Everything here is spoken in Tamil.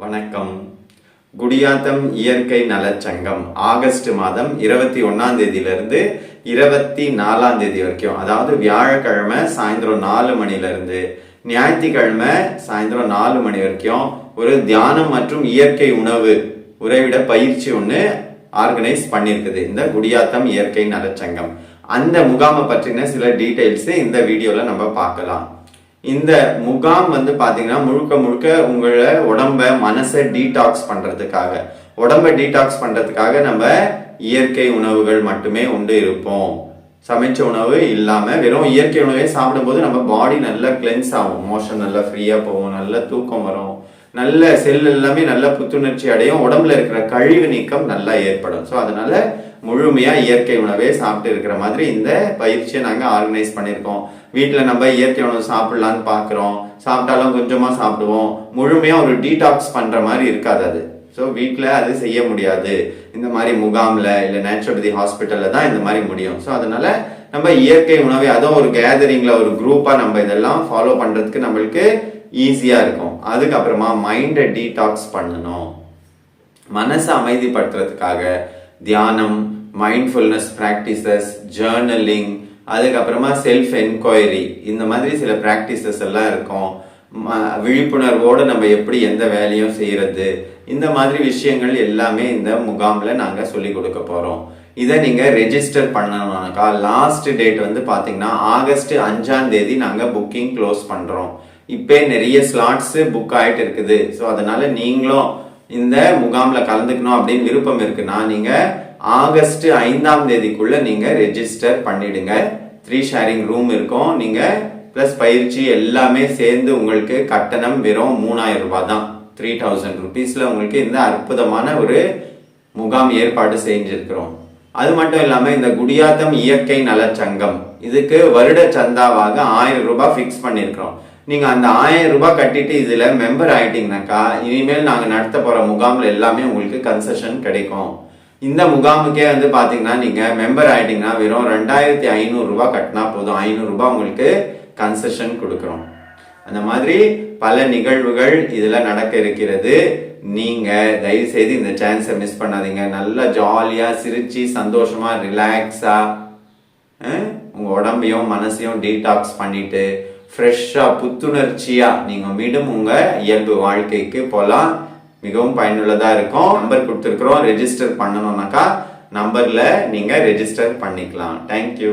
வணக்கம். குடியாத்தம் இயற்கை நலச்சங்கம் ஆகஸ்ட் மாதம் 21ஆம் தேதியிலிருந்து 24ஆம் தேதி வரைக்கும், அதாவது வியாழக்கிழமை சாயந்தரம் 4 மணிலிருந்து ஞாயிற்றுக்கிழமை சாயந்தரம் 4 மணி வரைக்கும் ஒரு தியானம் மற்றும் இயற்கை உணவு உறைவிட பயிற்சி ஒன்று ஆர்கனைஸ் பண்ணியிருக்குது இந்த குடியாத்தம் இயற்கை நலச்சங்கம். அந்த முகாமை பற்றின சில டீடைல்ஸ் இந்த வீடியோல நம்ம பார்க்கலாம். இந்த முகாம் பாத்தீங்கன்னா முழுக்க முழுக்க உங்களோட உடம்ப மனசை டீடாக்ஸ் பண்றதுக்காக நம்ம இயற்கை உணவுகள் மட்டுமே உண்டு இருப்போம். சமைச்ச உணவு இல்லாம வெறும் இயற்கை உணவே சாப்பிடும்போது நம்ம பாடி நல்லா கிளென்ஸ் ஆகும், மோஷன் நல்லா ஃப்ரீயா போகும், நல்ல தூக்கம் வரும், நல்ல செல் எல்லாமே நல்ல புத்துணர்ச்சி அடையும், உடம்புல இருக்கிற கழிவு நீக்கம் நல்லா ஏற்படும். ஸோ அதனால முழுமையா இயற்கை உணவே சாப்பிட்டு இருக்கிற மாதிரி இந்த பயிற்சியை நாங்க ஆர்கனைஸ் பண்ணியிருக்கோம். வீட்டுல நம்ம இயற்கை உணவு சாப்பிடலான்னு பாக்குறோம், சாப்பிட்டாலும் கொஞ்சமா சாப்பிடுவோம், முழுமையா ஒரு டீடாக்ஸ் பண்ற மாதிரி இருக்காது அது. ஸோ வீட்டில் அது செய்ய முடியாது. இந்த மாதிரி முகாம்ல இல்ல நேச்சுரோபதி ஹாஸ்பிட்டல்ல தான் இந்த மாதிரி முடியும். ஸோ அதனால நம்ம இயற்கை உணவை அதுவும் ஒரு கேதரிங்ல ஒரு குரூப்பா நம்ம இதெல்லாம் ஃபாலோ பண்றதுக்கு நம்மளுக்கு ஈஸியா இருக்கும். அதுக்கப்புறமா மைண்டை டீடாக்ஸ் பண்ணணும், மனசை அமைதிப்படுத்துறதுக்காக தியானம், மைண்ட்ஃபுல்னஸ் பிராக்டிசஸ், ஜேர்னலிங், அதுக்கப்புறமா செல்ஃப் என்கொயரி, இந்த மாதிரி சில பிராக்டிசஸ் எல்லாம் இருக்கும். விழிப்புணர்வோடு நம்ம எப்படி எந்த வேலையும் செய்யறது, இந்த மாதிரி விஷயங்கள் எல்லாமே இந்த முகாம்ல நாங்க சொல்லி கொடுக்க போறோம். இதை நீங்க ரெஜிஸ்டர் பண்ணணும்னாக்கா லாஸ்ட் டேட் பாத்தீங்கன்னா ஆகஸ்ட் 5ஆம் தேதி நாங்க புக்கிங் க்ளோஸ் பண்றோம். இப்போ நிறைய ஸ்லாட்ஸ் புக் ஆயிட்டு இருக்குது. ஸோ அதனால நீங்களும் இந்த முகாம்ல கலந்துக்கணும் அப்படின்னு விருப்பம் இருக்குன்னா நீங்க ஆகஸ்ட் 5ஆம் தேதிக்குள்ள நீங்க ரெஜிஸ்டர் பண்ணிடுங்க. 3 ஷேரிங் ரூம் இருக்கும். நீங்க பிளஸ் பயிற்சி எல்லாமே சேர்ந்து உங்களுக்கு கட்டணம் வெறும் 3000 ரூபாய் தான். 3000 ருபீஸ்ல உங்களுக்கு இந்த அற்புதமான ஒரு முகாம் ஏற்பாடு செஞ்சிருக்கிறோம். அது மட்டும் இல்லாம இந்த குடியாத்தம் இயற்கை நலச்சங்கம் இதுக்கு வருட சந்தாவாக 1000 ரூபாய் பிக்ஸ் பண்ணிருக்கிறோம். நீங்க அந்த 1000 ரூபாய் கட்டிட்டு இதுல மெம்பர் ஆயிட்டீங்கன்னாக்கா இனிமேல் நாங்க நடத்த போற முகாம்ல எல்லாமே உங்களுக்கு கன்செஷன் கிடைக்கும். இந்த முகாமுக்கே பாத்தீங்கன்னா நீங்க மெம்பர் ஆயிட்டீங்கன்னா வெறும் 2500 ரூபாய் கட்டினா போதும், 500 ரூபாய் உங்களுக்கு கன்செஷன் கொடுக்கிறோம். அந்த மாதிரி பல நிகழ்வுகள் இதுல நடக்க இருக்கிறது. நீங்க தயவு செய்து இந்த சான்ஸை மிஸ் பண்ணாதீங்க. நல்லா ஜாலியா சிரிச்சு சந்தோஷமா ரிலாக்ஸா உங்க உடம்பையும் மனசையும் டீடாக்ஸ் பண்ணிட்டு ஃப்ரெஷ்ஷா புத்துணர்ச்சியா நீங்க மீண்டும் உங்க இயல்பு வாழ்க்கைக்கு போலாம். மிகவும் பயனுள்ளதா இருக்கும். நம்பர் கொடுத்துருக்கிறோம், ரெஜிஸ்டர் பண்ணணும்னாக்கா நம்பர்ல நீங்க ரெஜிஸ்டர் பண்ணிக்கலாம். தேங்க்யூ.